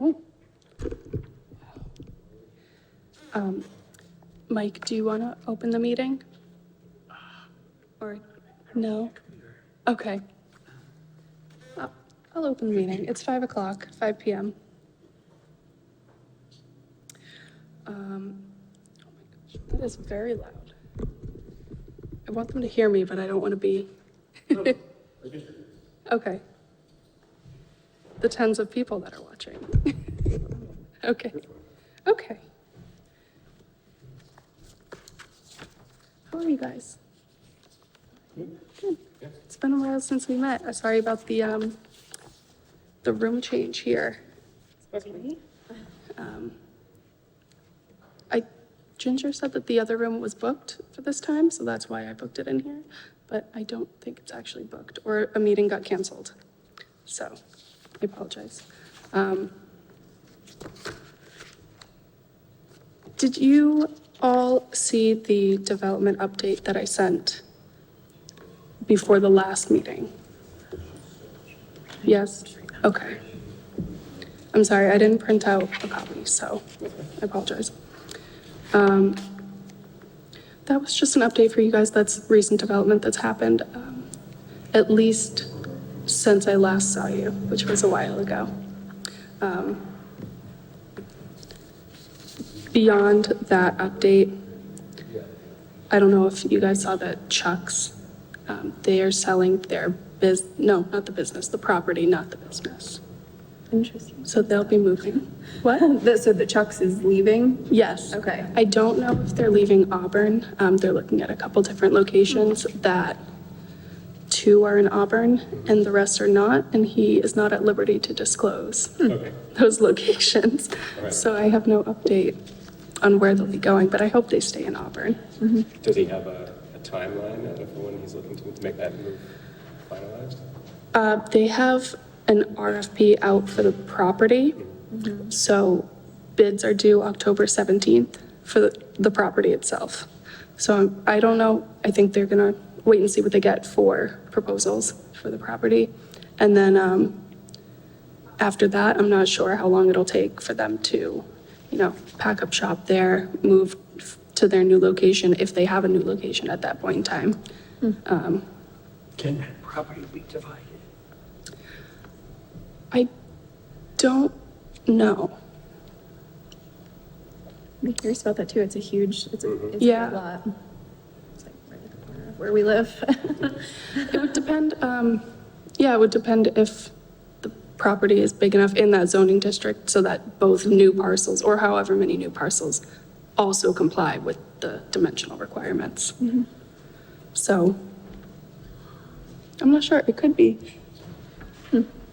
Oh. Mike, do you want to open the meeting? Or no? Okay. I'll open the meeting. It's 5 o'clock, 5 p.m. Oh my gosh, that is very loud. I want them to hear me, but I don't want to be. Okay. The tens of people that are watching. Okay. Okay. How are you guys? Good. It's been a while since we met. Sorry about the room change here. Ginger said that the other room was booked for this time, so that's why I booked it in here. But I don't think it's actually booked, or a meeting got canceled. So I apologize. Did you all see the development update that I sent before the last meeting? Yes? Okay. I'm sorry, I didn't print out a copy, so I apologize. That was just an update for you guys. That's recent development that's happened, at least since I last saw you, which was a while ago. Beyond that update, I don't know if you guys saw that Chuck's, they are selling their the property, not the business. Interesting. So they'll be moving. What? So the Chuck's is leaving? Yes. Okay. I don't know if they're leaving Auburn. They're looking at a couple different locations that 2 are in Auburn and the rest are not, and he is not at liberty to disclose those locations. Right. So I have no update on where they'll be going, but I hope they stay in Auburn. Does he have a timeline for when he's looking to make that move finalized? They have an RFP out for the property. So bids are due October 17th for the property itself. So I don't know. I think they're going to wait and see what they get for proposals for the property. And then after that, I'm not sure how long it'll take for them to, pack up shop there, move to their new location, if they have a new location at that point in time. Can that property be divided? I don't know. I'm curious about that too. It's a huge, it's a Yeah. big lot. It's like right at the corner of where we live. It would depend, it would depend if the property is big enough in that zoning district so that both new parcels, or however many new parcels, also comply with the dimensional requirements. So, I'm not sure, it could be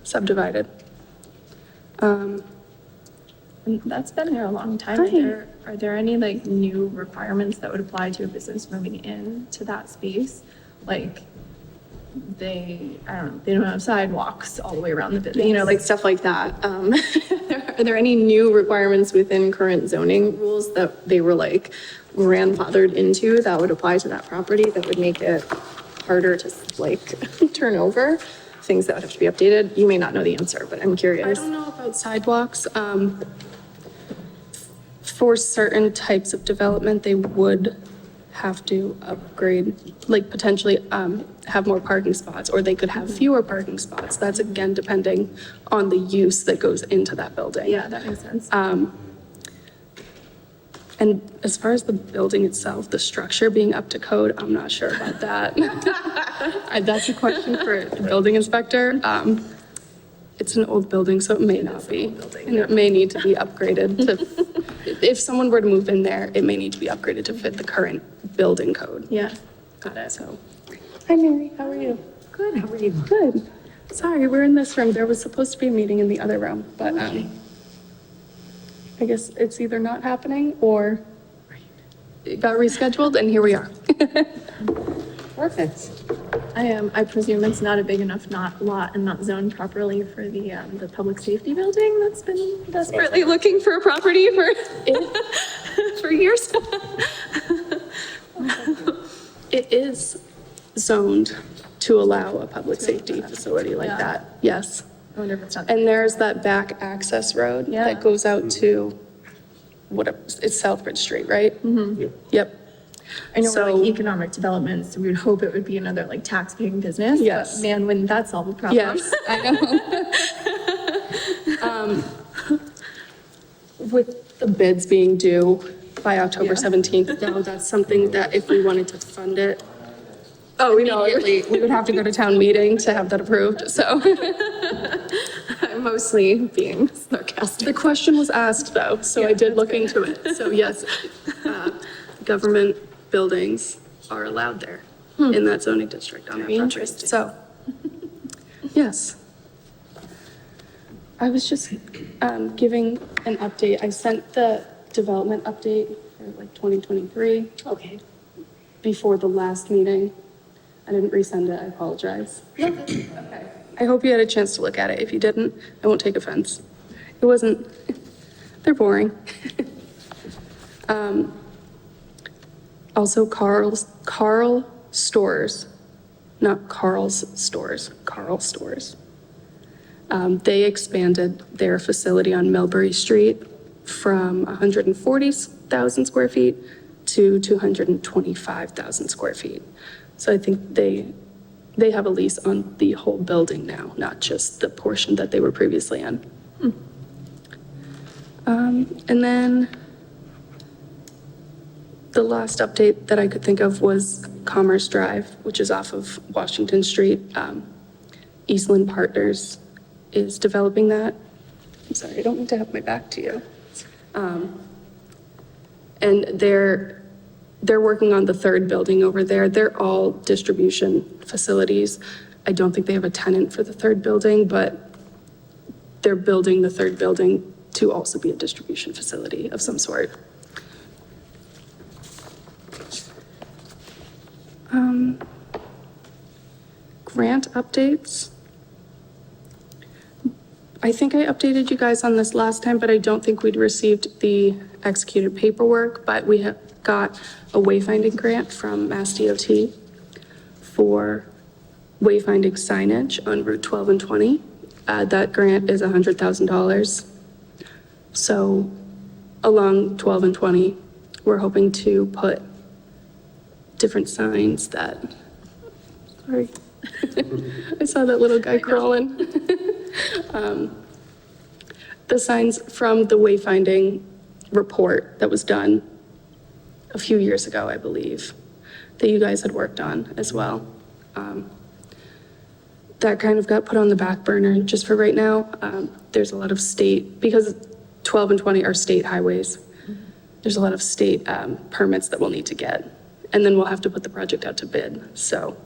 subdivided. And that's been there a long time. Hi. Are there any like new requirements that would apply to a business moving into that space? Like they don't have sidewalks all the way around the building, like stuff like that. Are there any new requirements within current zoning rules that they were like grandfathered into that would apply to that property that would make it harder to like turn over? Things that would have to be updated? You may not know the answer, but I'm I curious. don't know about sidewalks. For certain types of development, they would have to upgrade, like potentially have more parking spots, or they could have fewer parking spots. That's again depending on the use that goes into that building. Yeah, that makes sense. And as far as the building itself, the structure being up to code, I'm not sure about that. That's a question for the building inspector. It's an old building, so it may not be. And it may need to be upgraded to, if someone were to move in there, it may need to be upgraded to fit the current building code. Yeah, got it. So, hi Mary, how are you? Good, how are you? Good. Sorry, we're in this room. There was supposed to be a meeting in the other room, but I guess it's either not happening or it got rescheduled, and here we are. Perfect. I presume it's not a big enough lot and not zoned properly for the public safety building that's been desperately looking for a property for for years. It is zoned to allow a public safety facility like that, yes. I wonder if it's not. And there's that back access road Yeah. that goes out to, it's Southbridge Street, right? Mm-hmm. Yep. I know we're So- like economic development, so we would hope it would be another like tax-paying business. Yes. But man, wouldn't that solve a problem? Yes, I know. With the bids being due by October 17th, though, that's something that if we wanted to fund it, Oh, no, immediately, we would have to go to town meeting to have that approved, so. I'm mostly being sarcastic. The question was asked, though, so I did look into it. So yes, government buildings are allowed there in that zoning district on that Very property. interesting. So, yes. I was just giving an update. I sent the development update for like 2023 Okay. before the last meeting. I didn't resend it, I apologize. Okay. I hope you had a chance to look at it. If you didn't, I won't take offense. It wasn't, they're boring. Also Carl Stores, not Carl's Stores, Carl Stores. They expanded their facility on Millbury Street from 140,000 square feet to 225,000 square feet. So I think they have a lease on the whole building now, not just the portion that they were previously in. And then the last update that I could think of was Commerce Drive, which is off of Washington Street. Eastland Partners is developing that. I'm sorry, I don't mean to have my back to you. And they're working on the third building over there. They're all distribution facilities. I don't think they have a tenant for the third building, but they're building the third building to also be a distribution facility of some sort. Grant updates. I think I updated you guys on this last time, but I don't think we'd received the executed paperwork, but we have got a wayfinding grant from Mass DOT for wayfinding signage on Route 12 and 20. That grant is $100,000. So along 12 and 20, we're hoping to put different signs that, sorry. I saw that little guy crawling. The signs from the wayfinding report that was done a few years ago, I believe, that you guys had worked on as well. That kind of got put on the back burner just for right now. There's a lot of state, because 12 and 20 are state highways, there's a lot of state permits that we'll need to get. And then we'll have to put the project out to bid. So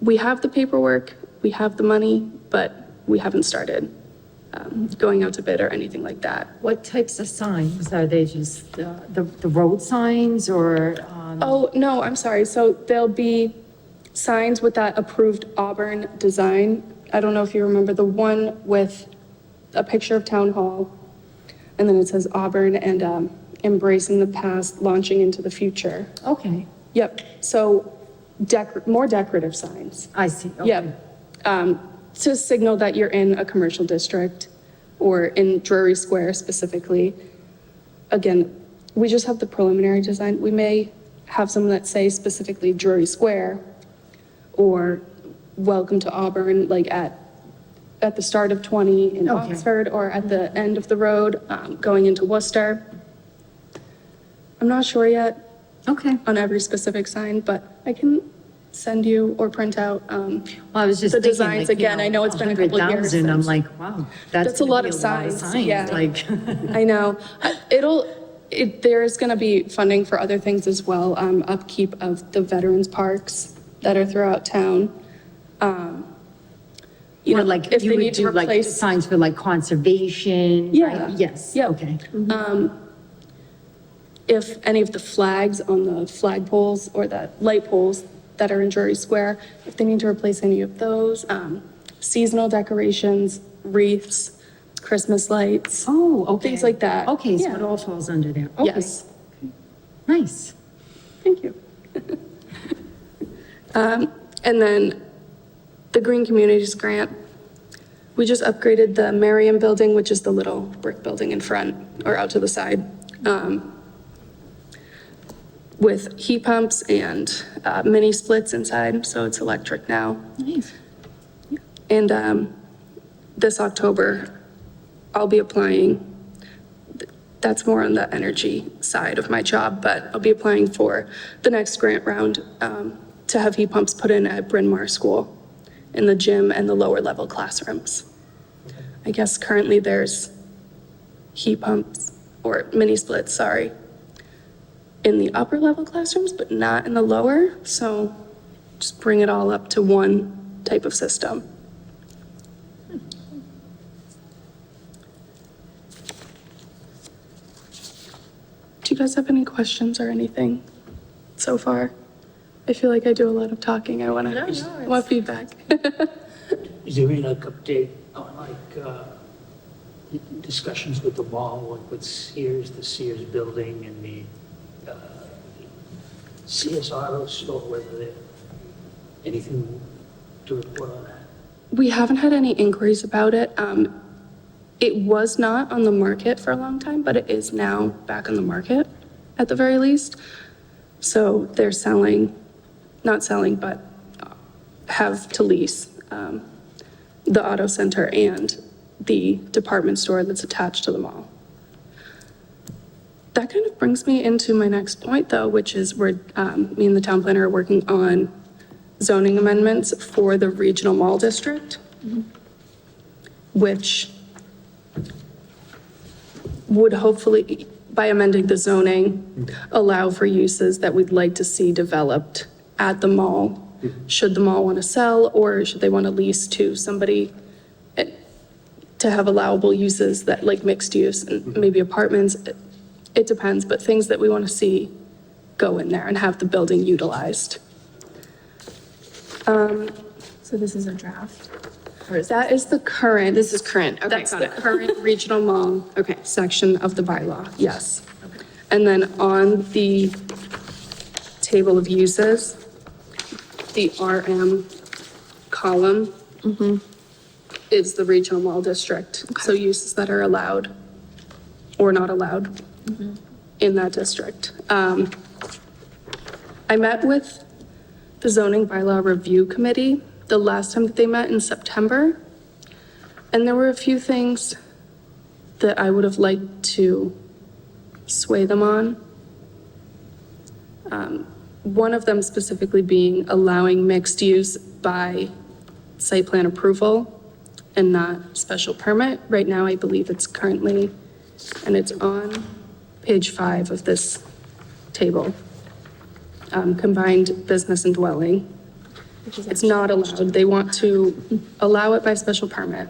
we have the paperwork, we have the money, but we haven't started going out to bid or anything like that. What types of signs? Are they just the road signs or? Oh, no, I'm sorry. So there'll be signs with that approved Auburn design. I don't know if you remember the one with a picture of Town Hall, and then it says Auburn and embracing the past, launching into the future. Okay, Yep, so more decorative signs. I see. Okay. Yep. To signal that you're in a commercial district or in Drury Square specifically. Again, we just have the preliminary design. We may have some that say specifically Drury Square or welcome to Auburn, like at the start of 20 in Okay. Oxford or at the end of the road going into Worcester. I'm not sure yet Okay. on every specific sign, but I can send you or print out. Well, I was just The thinking, designs, like, again, I know it's been a couple of years 100,000, I'm since. like, wow, That's a lot gonna of be a lot of signs, yeah. Like, I know. There's going to be funding for other things as well, upkeep of the veterans parks that are throughout town. You know, or like, if you they would need to do like replace. signs for like conservation, Yeah. right? Yes, Yep. okay. If any of the flags on the flag poles or the light poles that are in Drury Square, if they need to replace any of those, seasonal decorations, wreaths, Christmas lights. Oh, okay. Things like that. Okay, so Yeah. it all falls under there. Okay. Yes. Nice. Thank you. And then the Green Communities Grant, we just upgraded the Merriam Building, which is the little brick building in front or out to the side, with heat pumps and mini splits inside, so it's electric now. Nice. And this October, I'll be applying, that's more on the energy side of my job, but I'll be applying for the next grant round to have heat pumps put in at Bryn Mawr School in the gym and the lower level classrooms. I guess currently there's heat pumps or mini splits, sorry, in the upper level classrooms, but not in the lower. So just bring it all up to one type of system. Do you guys have any questions or anything so far? I feel like I do a lot of talking. I want feedback. Is there any like update on discussions with the mall, like with Sears, the Sears building and the Sears Auto Store, whether there anything to report on that? We haven't had any inquiries about it. It was not on the market for a long time, but it is now back on the market at the very least. So they're not selling, but have to lease the auto center and the department store that's attached to the mall. That kind of brings me into my next point, though, which is where me and the town planner are working on zoning amendments for the regional mall district, which would hopefully, by amending the zoning, allow for uses that we'd like to see developed at the mall. Should the mall want to sell, or should they want to lease to somebody to have allowable uses that, like mixed use and maybe apartments? It depends, but things that we want to see go in there and have the building utilized. So this is a draft? Or is That is the current. This is current, okay, That's got the it. current regional mall. Okay. Section of the bylaw, yes. And then on the table of uses, the RM column is the regional mall district. So uses that are allowed or not allowed in that district. I met with the zoning bylaw review committee the last time that they met in September. And there were a few things that I would have liked to sway them on. One of them specifically being allowing mixed use by site plan approval and not special permit. Right now, I believe it's currently, and it's on page 5 of this table, combined business and dwelling. It's not allowed. They want to allow it by special permit.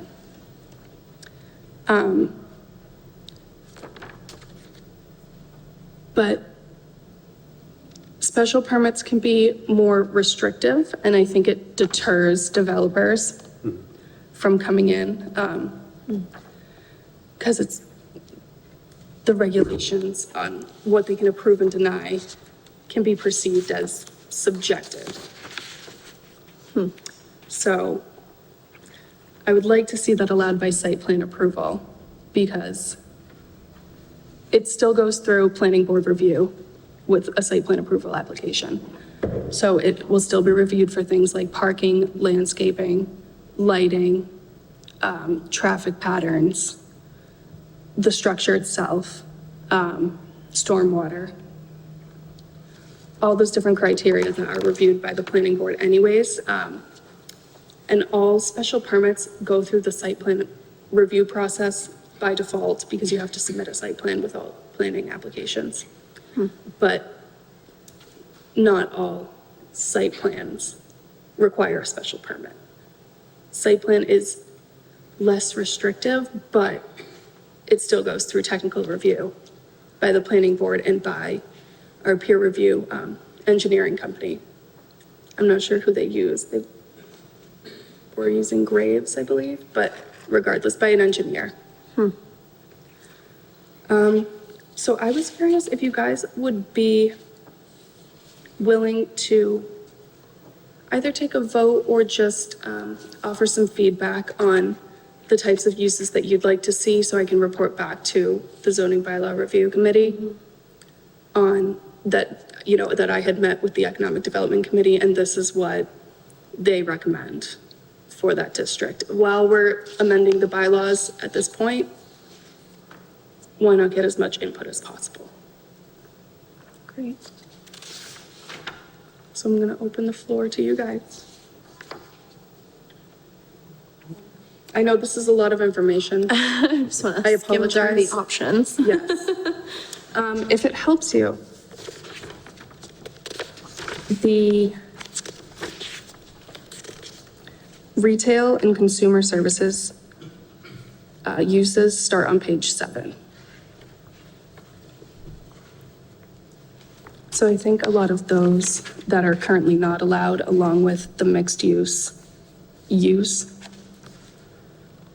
But special permits can be more restrictive, and I think it deters developers from coming in, because it's the regulations on what they can approve and deny can be perceived as subjective. So I would like to see that allowed by site plan approval, because it still goes through planning board review with a site plan approval application. So it will still be reviewed for things like parking, landscaping, lighting, traffic patterns, the structure itself, stormwater. All those different criteria that are reviewed by the planning board anyways. And all special permits go through the site plan review process by default, because you have to submit a site plan with all planning applications. But not all site plans require a special permit. Site plan is less restrictive, but it still goes through technical review by the planning board and by our peer review engineering company. I'm not sure who they use. They were using Graves, I believe, but regardless, by an engineer. So I was curious if you guys would be willing to either take a vote or just offer some feedback on the types of uses that you'd like to see, so I can report back to the zoning bylaw review committee on that, you know, that I had met with the economic development committee, and this is what they recommend for that district. While we're amending the bylaws at this point, why not get as much input as possible? Great. So I'm gonna open the floor to you guys. I know this is a lot of information. I just want I to skim through the apologize. options. Yes. If it helps you, the retail and consumer services uses start on page 7. So I think a lot of those that are currently not allowed, along with the mixed use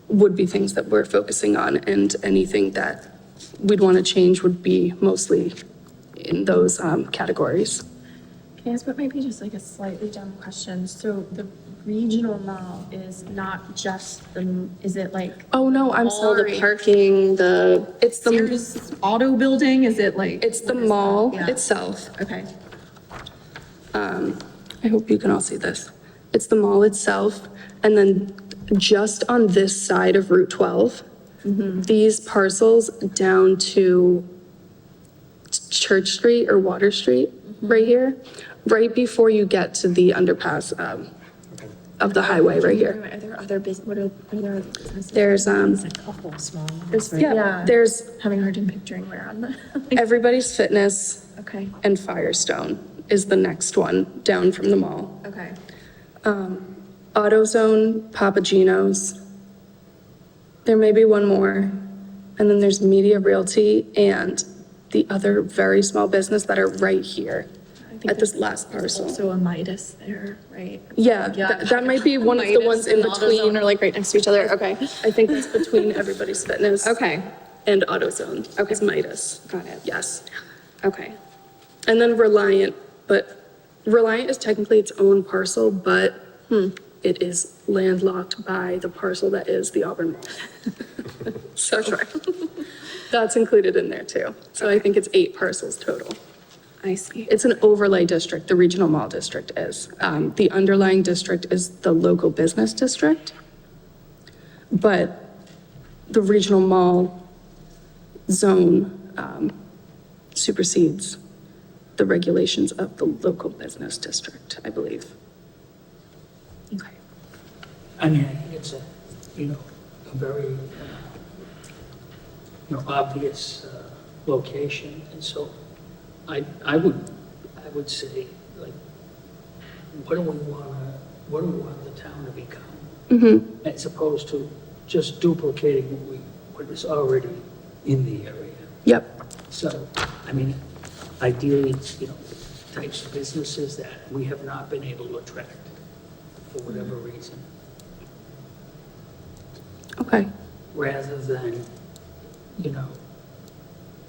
would be things that we're focusing on, and anything that we'd want to change would be mostly in those categories. Can I ask what might be just like a slightly dumb question? So the regional mall is not just is it like Oh, no, I'm all the sorry. parking, It's the, Sears auto building? Is it like? it's the what is that? mall Yeah. itself. Okay. I hope you can all see this. It's the mall itself, and then just on this side of Route 12, these parcels down to Church Street or Water Street, right here, right before you get to the underpass of the highway right here. Are there other what are there other businesses? There's, There's a couple of small ones, right? yeah, there's Having a hard time picturing where on the. Everybody's Fitness Okay, and Firestone is the next one down from the mall. okay. AutoZone, Papagino's. There may be one more. And then there's Media Realty and the other very small business that are right here I think at this there's last parcel. Also a Midas there, right? Yeah, that might be one of the Midas ones in and AutoZone between. are like right next to each other, okay. I think that's between Everybody's Fitness. Okay, And AutoZone. Okay. Is Midas. got it. Yes. Okay. And then Reliant, but Reliant is technically its own parcel, but it is landlocked by the parcel that is the Auburn Mall. So that's included in there too. So I think it's 8 parcels total. I see. It's an overlay district, the regional mall district is. The underlying district is the local business district. But the regional mall zone supersedes the regulations of the local business district, I believe. Okay. I mean, I think it's a, a very, obvious location, and so I would say, like, what do we want the town to become? As opposed to just duplicating what is already in the area. Yep, So, I mean, ideally, types of businesses that we have not been able to attract for whatever reason, okay. rather than,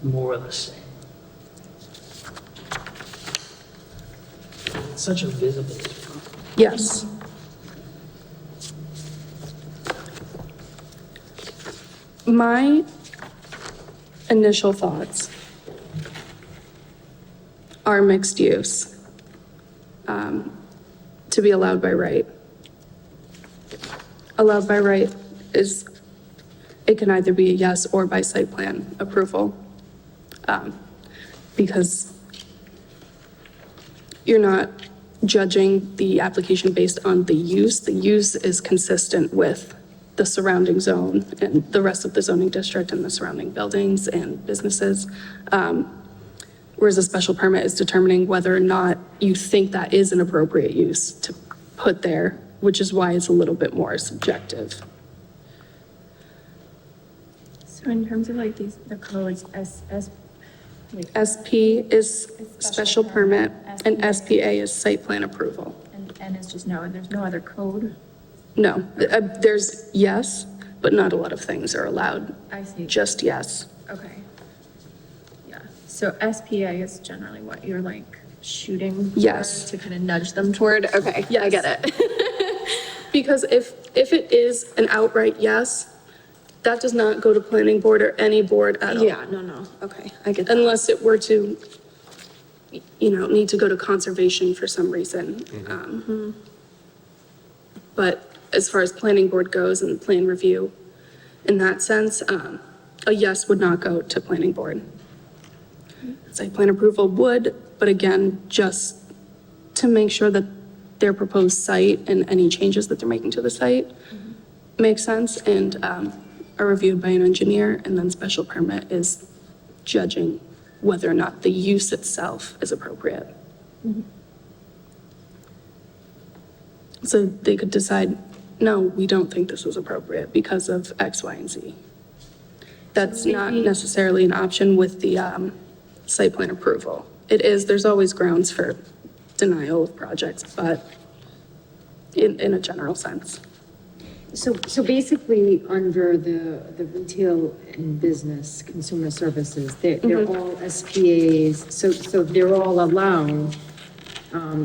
more of the same. It's such a visibility problem. Yes. My initial thoughts are mixed use to be allowed by right. Allowed by right is, it can either be a yes or by site plan approval. Because you're not judging the application based on the use. The use is consistent with the surrounding zone and the rest of the zoning district and the surrounding buildings and businesses. Whereas a special permit is determining whether or not you think that is an appropriate use to put there, which is why it's a little bit more subjective. So in terms of like the codes, SP is special permit and SPA is site plan approval. and it's just there's no other code? No, there's yes, but not a lot of things are allowed, I see. just yes. Okay. Yeah, so SPA is generally what you're like shooting? for Yes. To kind of nudge them toward, okay, I Yes. get it. Because if it is an outright yes, that does not go to planning board or any board at all. Yeah, no, okay, I get that. Unless it were to, need to go to conservation for some reason. But as far as planning board goes and plan review, in that sense, a yes would not go to planning board. Site plan approval would, but again, just to make sure that their proposed site and any changes that they're making to the site make sense and are reviewed by an engineer, and then special permit is judging whether or not the use itself is appropriate. So they could decide, no, we don't think this is appropriate because of X, Y, and Z. That's not necessarily an option with the site plan approval. It is, there's always grounds for denial of projects, but in a general sense. So basically, under the retail and business consumer services, they're all SPAs, so they're all allowed.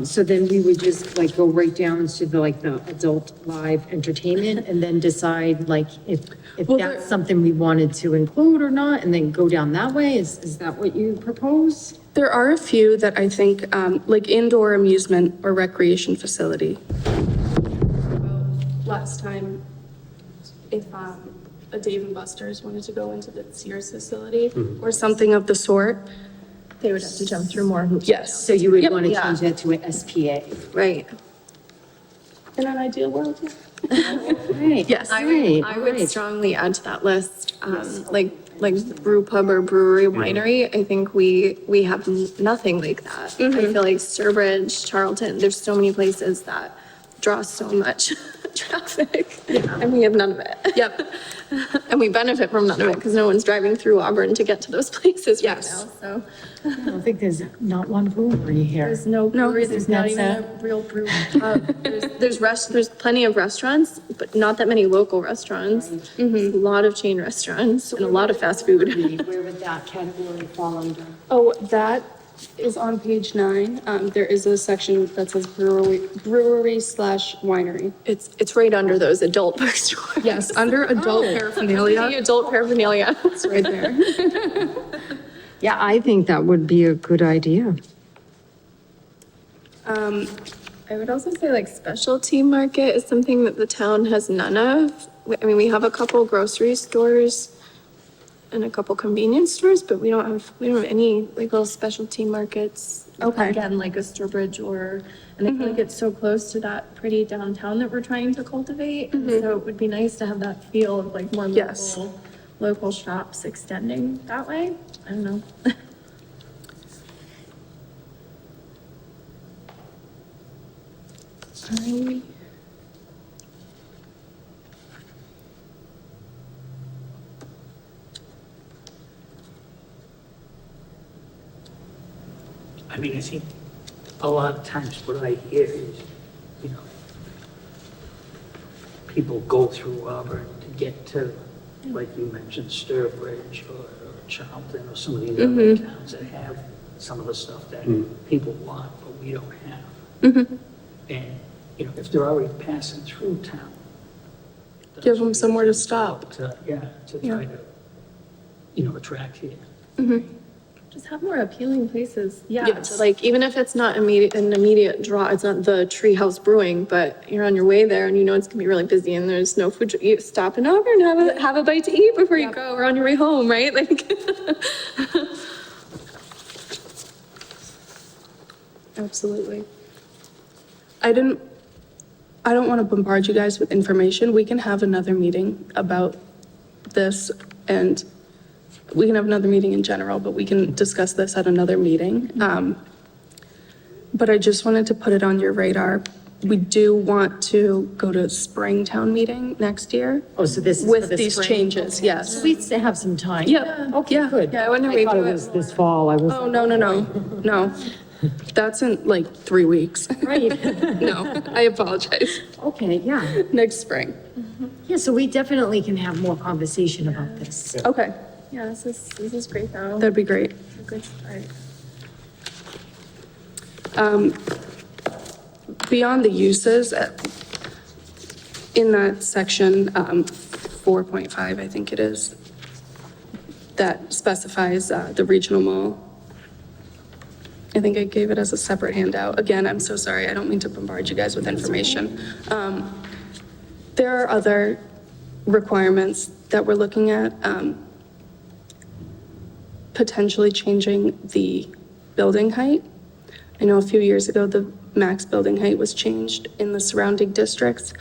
So then we would just like go right down to the adult live entertainment and then decide like if Well, that's something we wanted to include or not, and then go down that way? Is that what you propose? There are a few that I think, like indoor amusement or recreation facility. Last time, if a Dave and Buster's wanted to go into the Sears facility or something of the sort, They would have to jump through more hoops. yes. So you would Yep. want to Yeah. change that to an SPA? Right. In an ideal world, yeah. Right. Yes. I would strongly add to that list, like brew pub or brewery winery. I think we have nothing like that. I feel like Sturbridge, Charlton, there's so many places that draw so much traffic and we have none of it. Yep. And we benefit from none of it because no one's driving through Auburn to get to those places right Yes. now, so. I don't think there's not one brewery here. There's no brewery, there's not even a real brew pub. There's plenty of restaurants, but not that many local restaurants. A lot of chain restaurants and a lot of fast food. Where would that category fall under? Oh, that is on page 9. There is a section that says brewery/winery. It's right under those adult bookstores. Yes, under adult The paraphernalia, adult paraphernalia. it's right there. Yeah, I think that would be a good idea. I would also say like specialty market is something that the town has none of. I mean, we have a couple grocery stores and a couple convenience stores, but we don't have any like little specialty markets. Okay. Again, like a Sturbridge and I feel like it's so close to that pretty downtown that we're trying to cultivate. And so it would be nice to have that feel of like more Yes. local shops extending that way. I don't know. I mean, I think a lot of times what I hear is, people go through Auburn to get to, like you mentioned, Sturbridge or Charlton or some of these other towns that have some of the stuff that people want, but we don't have. And, if they're already passing through town. Give them somewhere to stop. To try to, attract here. Just have more appealing places. Yeah, Yes. to like, even if it's not an immediate draw, it's not the Treehouse Brewing, but you're on your way there and you know it's gonna be really busy and there's no food, you stop in Auburn, have a bite to eat before you go, or on your way home, right? Like. Absolutely. I don't want to bombard you guys with information. We can have another meeting about this, and we can have another meeting in general, but we can discuss this at another meeting. But I just wanted to put it on your radar. We do want to go to Springtown meeting next year. Oh, so this is for With the these spring? changes, yes. We still have some time. Yep. Okay, Yeah. good. Yeah, I wouldn't I thought it review it was this fall. I was. Oh, no. That's in like 3 weeks. Right. No, I apologize. Okay, yeah. Next spring. Yeah, so we definitely can have more conversation about this. Okay, Yeah, this is great though. that'd be great. A good start. Beyond the uses, in that section, 4.5, I think it is, that specifies the regional mall. I think I gave it as a separate handout. Again, I'm so sorry, I don't mean to bombard you guys with information. There are other requirements that we're looking at, potentially changing the building height. I know a few years ago, the max building height was changed in the surrounding districts.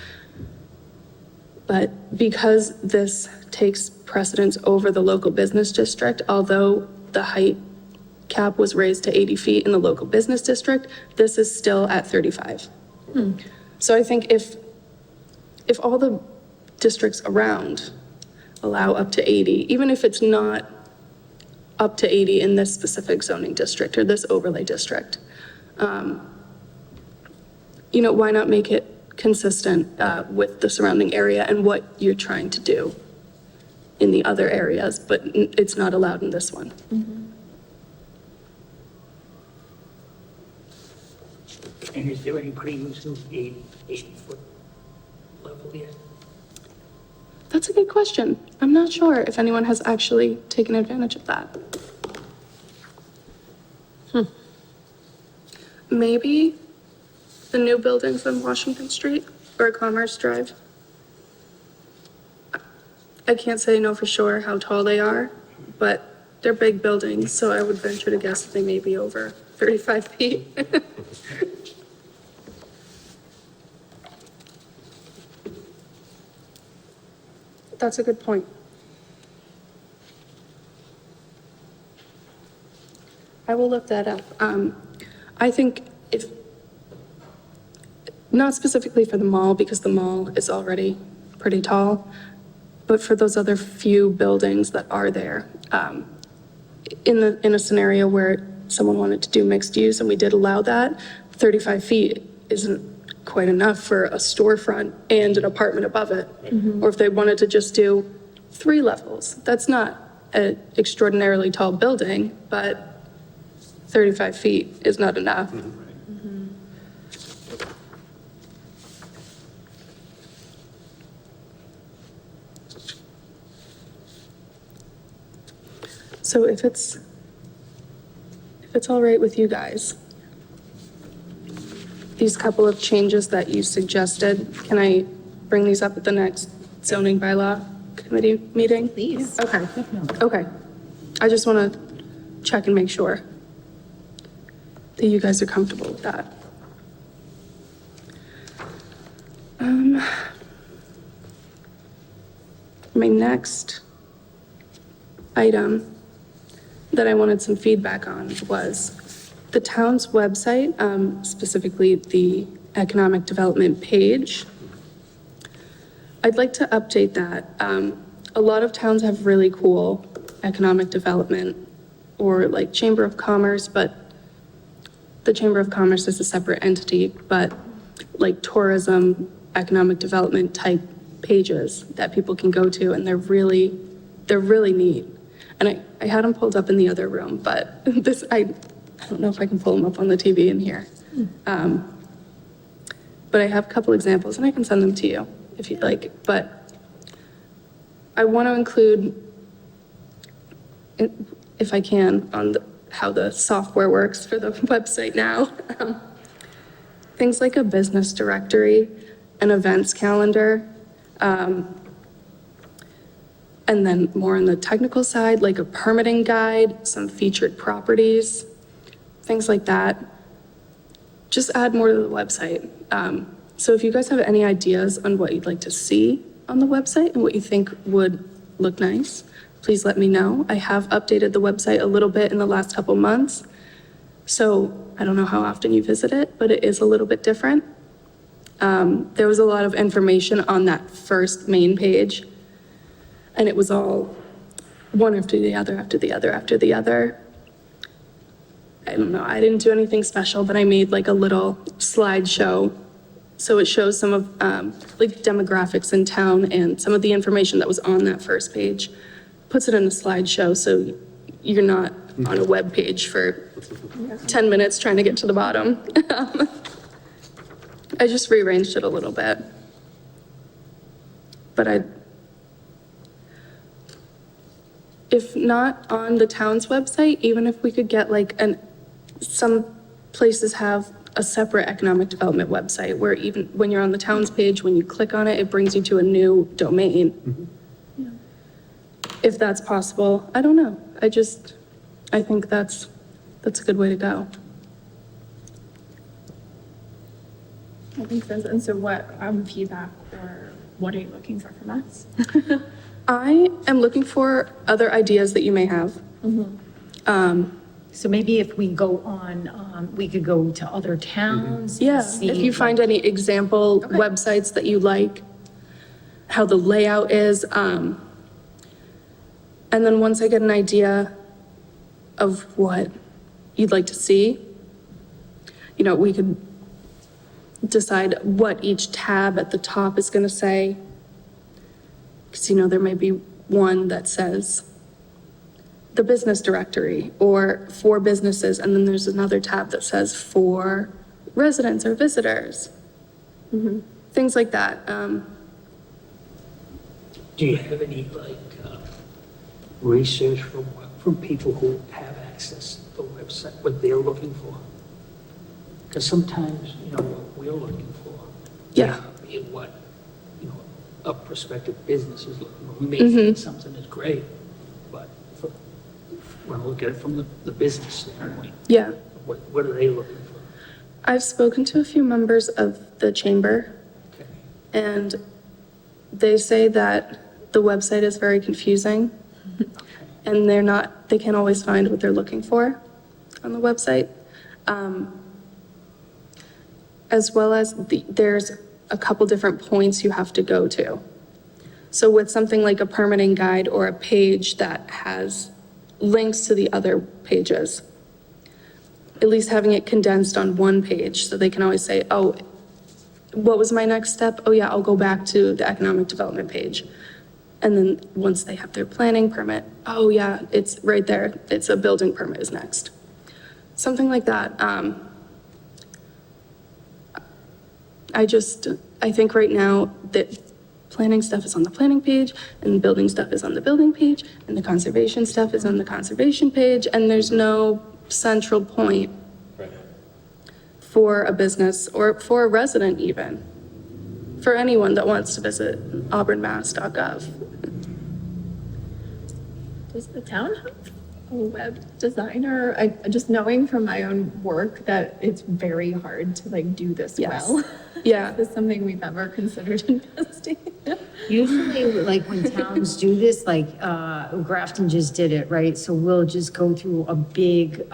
But because this takes precedence over the local business district, although the height cap was raised to 80 feet in the local business district, this is still at 35. So I think if all the districts around allow up to 80, even if it's not up to 80 in this specific zoning district or this overlay district, why not make it consistent with the surrounding area and what you're trying to do in the other areas, but it's not allowed in this one. And is there anybody who's in 80-foot level yet? That's a good question. I'm not sure if anyone has actually taken advantage of that. Maybe the new buildings on Washington Street or Commerce Drive. I can't say no for sure how tall they are, but they're big buildings, so I would venture to guess that they may be over 35 feet. That's a good point. I will look that up. I think if, not specifically for the mall, because the mall is already pretty tall, but for those other few buildings that are there, in a scenario where someone wanted to do mixed use and we did allow that, 35 feet isn't quite enough for a storefront and an apartment above it. Or if they wanted to just do 3 levels, that's not an extraordinarily tall building, but 35 feet is not enough. So if it's all right with you guys, these couple of changes that you suggested, can I bring these up at the next zoning bylaw committee meeting? Please. Okay. I just want to check and make sure that you guys are comfortable with that. My next item that I wanted some feedback on was the town's website, specifically the economic development page. I'd like to update that. A lot of towns have really cool economic development or like Chamber of Commerce, but the Chamber of Commerce is a separate entity, but like tourism, economic development type pages that people can go to, and they're really neat. And I had them pulled up in the other room, but I don't know if I can pull them up on the TV in here. But I have a couple examples and I can send them to you if you'd like. But I want to include, if I can, on how the software works for the website now. Things like a business directory, an events calendar, and then more on the technical side, like a permitting guide, some featured properties, things like that. Just add more to the website. So if you guys have any ideas on what you'd like to see on the website and what you think would look nice, please let me know. I have updated the website a little bit in the last couple months. So I don't know how often you visit it, but it is a little bit different. There was a lot of information on that first main page, and it was all one after the other, after the other, after the other. I don't know, I didn't do anything special, but I made like a little slideshow. So it shows some of like demographics in town and some of the information that was on that first page, puts it in a slideshow so you're not on a web page for 10 minutes trying to get to the bottom. I just rearranged it a little bit. But if not on the town's website, even if we could get like some places have a separate economic development website where even when you're on the town's page, when you click on it, it brings you to a new domain. Yeah. If that's possible, I don't know. I think that's a good way to go. I think so. And so what feedback or what are you looking for from us? I am looking for other ideas that you may have. So maybe if we go on, we could go to other towns. and Yeah, see, if you find any example websites that you like, how the layout is. And then once I get an idea of what you'd like to see, we could decide what each tab at the top is going to say. Because, there may be one that says the business directory or for businesses, and then there's another tab that says for residents or visitors. Things like that. Do you have any, research from people who have access to the website, what they're looking for? Because sometimes, what we're looking for. Yeah. may not be what, a prospective business is looking for. We may think something is great, but when I look at it from the business standpoint, Yeah. what are they looking for? I've spoken to a few members of the chamber, Okay. and they say that the website is very confusing, and they can't always find what they're looking for on the website. As well as there's a couple different points you have to go to. So with something like a permitting guide or a page that has links to the other pages, at least having it condensed on one page so they can always say, oh, what was my next step? Oh yeah, I'll go back to the economic development page. And then once they have their planning permit, oh yeah, it's right there. It's a building permit is next. Something like that. I think right now that planning stuff is on the planning page and building stuff is on the building page and the conservation stuff is on the conservation page, and there's no central point Right. for a business or for a resident even, for anyone that wants to visit auburnmass.gov. Does the town have a web designer? I just knowing from my own work that it's very hard to do this Yes. well. Yeah. Is this something we've ever considered investing in? Usually, when towns do this, Grafton just did it, right? So we'll just go through a big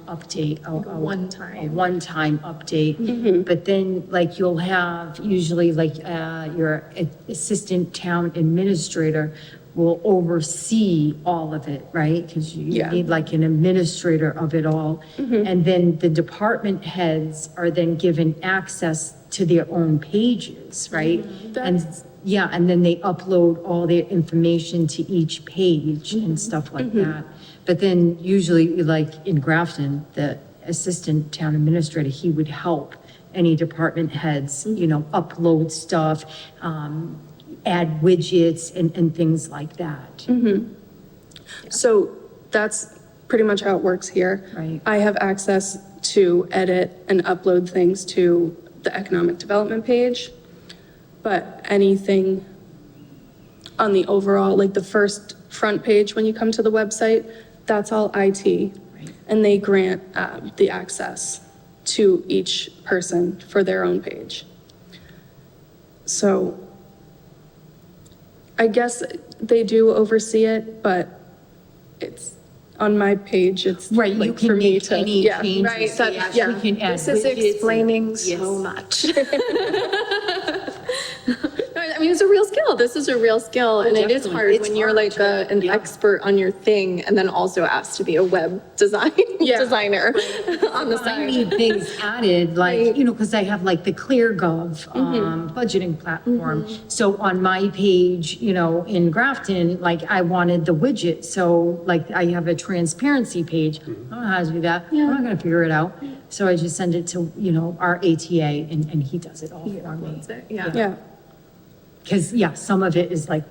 update. A one-time update. But then, you'll have usually, your assistant town administrator will oversee all of it, right? Because you Yeah. need an administrator of it all. And then the department heads are then given access to their own pages, right? And, yeah, and then they upload all their information to each page and stuff like that. But then usually, in Grafton, the assistant town administrator, he would help any department heads, upload stuff, add widgets and things like that. So that's pretty much how it works here. Right. I have access to edit and upload things to the economic development page, but anything on the overall, the first front page when you come to the website, that's all IT. Right. And they grant the access to each person for their own page. So I guess they do oversee it, but it's on my page, it's Right, you like can for me make to, any yeah, changes. right, They that- actually yeah. can add This is widgets and- explaining Yes. so much. I mean, it's a real skill. skill. This is a real skill, and it is definitely. hard It's when you're hard like to- an yeah. expert on your thing, and then also asked to be a web designer on the I side. need things added, like, because I have like the ClearGov budgeting platform. So on my page, in Grafton, like I wanted the widget. So like I have a transparency page. I don't know how to do that. I'm not gonna figure it out. So I just send it to, our ATA and he does it all for me. That's it, yeah. Yeah, Because, some of it is like,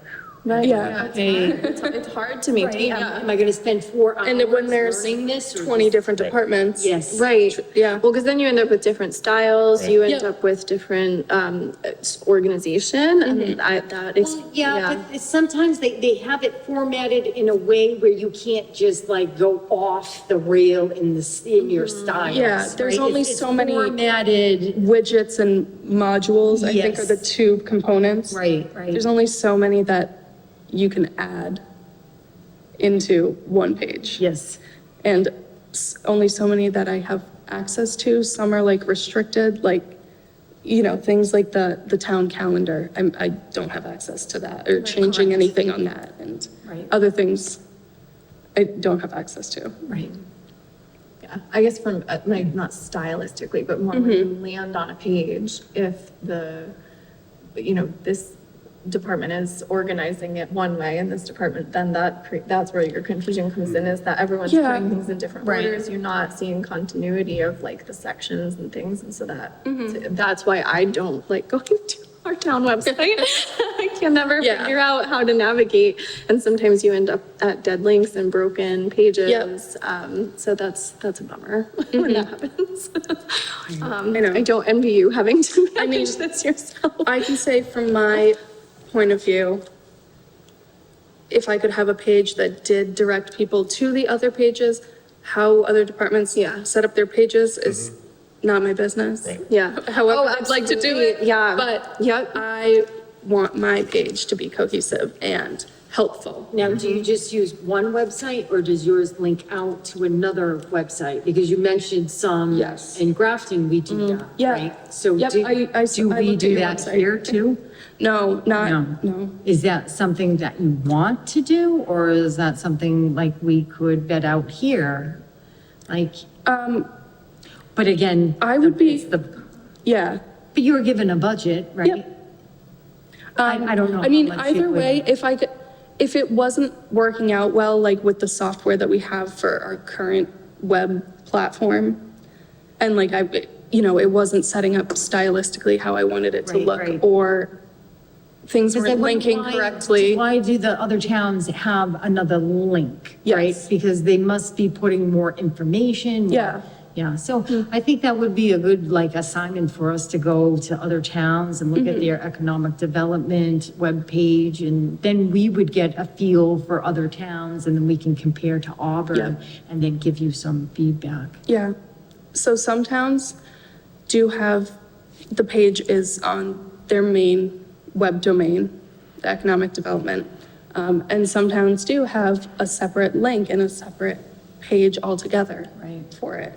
Right, Yeah. It's hard to maintain, am I gonna spend 4 hours and when there's learning this? or 20 just- different departments. Yes. Right. Yeah. Well, because then you end up with different styles, you end Yeah. up with different organization, and that is, Well, yeah, but sometimes they have it formatted in a way where you can't just like go off the rail in your styles. Yeah, there's right? only It's so many- formatted, Widgets and modules, I think, are the Yes. two components. right. There's only so many that you can add into one page. Yes, And only so many that I have access to. Some are like restricted, like, things like the town calendar. I don't have access to that or changing anything on that. And Right. other things I don't have access to. right. yeah. I guess from, like, not stylistically, but more when you land on a page, if this department is organizing it one way and this department, then that's where your confusion comes in, is that everyone's Yeah. putting things in different Right. orders. You're not seeing continuity of like the sections and things, and so that's why I don't like going to our town website. I can never Yeah. figure out how to navigate, and sometimes you end up at dead links and broken pages. So that's a bummer when that happens. I know. I don't envy you having to I mean, manage this yourself. I can say from my point of view, if I could have a page that did direct people to the other pages, how other departments set up their pages is not my business. Yeah. However, Oh, I'd like to do absolutely. it. Yeah. But Yep. I want my page to be cohesive and helpful. Now, do you just use one website or does yours link out to another website? Because you mentioned some. Yes. In Grafton, we do that, Yeah. right? So Yep, do I we looked at do your that website. here too? No, no. Is that something that you want to do, or is that something like we could vet out here? Like, but again. I would be- it's the- Yeah. But you were given a budget, right? Yep. I don't know. I mean, how much it either would- way, if it wasn't working out well, like with the software that we have for our current web platform, and like it wasn't setting up stylistically how I wanted it to Right, look, right. or things Because weren't linking correctly. Why do the other towns have another link, right? Yes. Because they must be putting more information. more- Yeah. Yeah, so I think that would be a good, like, assignment for us to go to other towns and look at their economic development webpage, and then we would get a feel for other towns, and then we can compare to Auburn, and then give you some feedback. Yeah. So some towns do have, the page is on their main web domain, the economic development. And some towns do have a separate link and a separate page altogether Right. for it.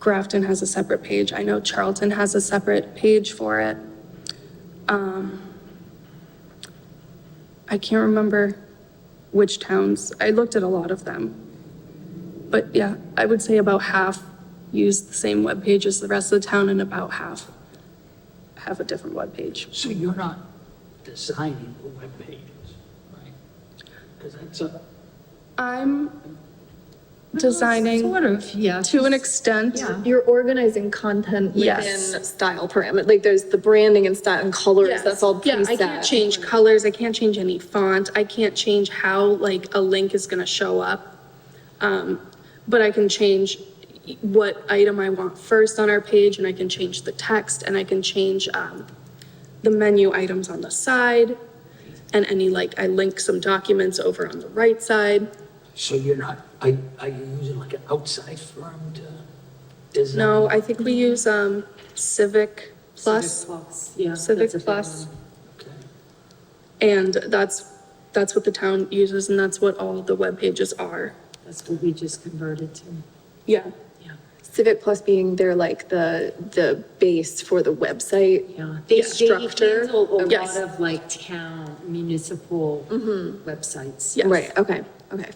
Grafton has a separate page. I know Charlton has a separate page for it. I can't remember which towns. I looked at a lot of them. But yeah, I would say about half use the same webpage as the rest of the town, and about half have a different webpage. So you're not designing the web pages, right? Because that's I'm designing Sort of, yeah. to an extent. Yeah. You're organizing content Yes. within style parameter, like there's the branding and style and colors, Yes. that's all Yeah, preset. I can't change colors, I can't change any font, I can't change how like a link is gonna show up. But I can change what item I want first on our page, and I can change the text, and I can change, the menu items on the side, and I link some documents over on the right side. So you're not, are you using like an outside firm to design? No, I think we use, Civic Plus, Yeah. Civic that's a big Plus. one. Okay. and that's what the town uses, and that's what all the web pages are. That's what we just converted to. Yeah. Yeah. Civic Plus being their, like, the base for the website. Yeah. They They structure. handle a Yes. lot of like town municipal websites. Yes. Right, okay, okay.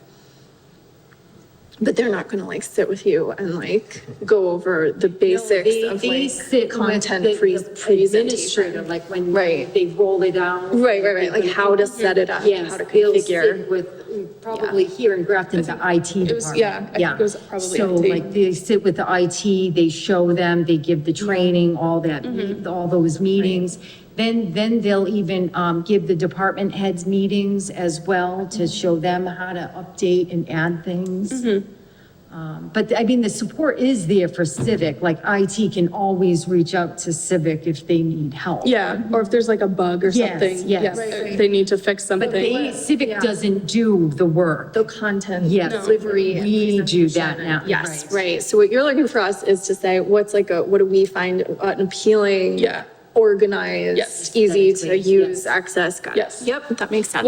But they're not gonna like sit with you and like go over the basics They- of they like sit with content the presentation. administrator, like when Right. they roll it out. Right, like how to set it up, Yes, how to they'll configure. sit with, probably here in Grafton's the IT it was- department. yeah, I think it was probably So IT. like they sit with the IT, they show them, they give the training, all that, all those meetings. Then they'll even, give the department heads meetings as well to show them how to update and add things. But I mean, the support is there for Civic, like IT can always reach out to Civic if they need help. Yeah, or if there's like a bug or Yes, something. yes. Yes, Right, right. they need to fix But something. Civic Yeah. doesn't do the work. The content Yes. delivery. and We do that presentation. now, Yes, right. right. So what you're looking for us is to say, what do we find an appealing? Yeah. Organized, Yes. easy to Aesthetically, use, yes. access, got it. Yes. Yep, that makes sense.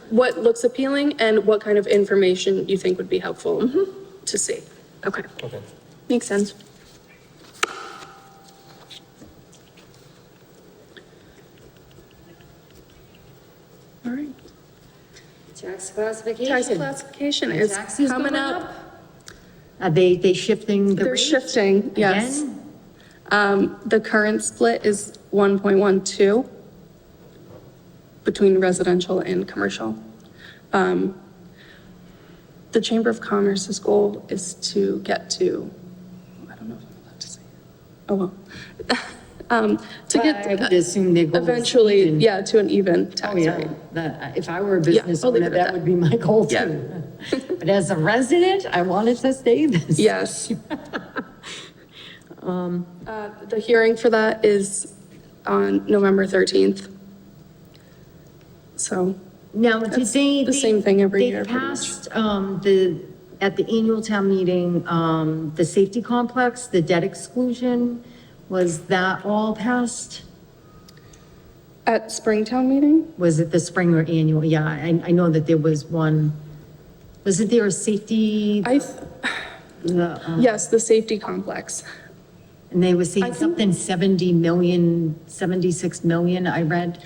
What looks appealing and what kind of information you think would be helpful to see. Okay, Okay. makes sense. All right. Tax classification. Tax classification is Taxes coming going up. Are they shifting the They're rate? shifting, yes. Again? The current split is 1.12 between residential and commercial. The Chamber of Commerce's goal is to get to, I don't know if I'm allowed to say. Oh, well. To I would get assume they go. eventually, yeah, to an even tax Oh, yeah, rate. that, if I were a business I'll leave owner, it at that that. would be my goal Yeah. too. But as a resident, I wanted to stay this. Yes. The hearing for that is on November 13th. So, Now, did That's they? the same thing every year, They pretty much. passed, at the annual town meeting, the safety complex, the debt exclusion, was that all passed? at Springtown meeting, Was it the spring or annual? Yeah, I know that there was one. Wasn't there a safety? yes, the safety complex. And they were saying I think- something 70 million, 76 million, I read.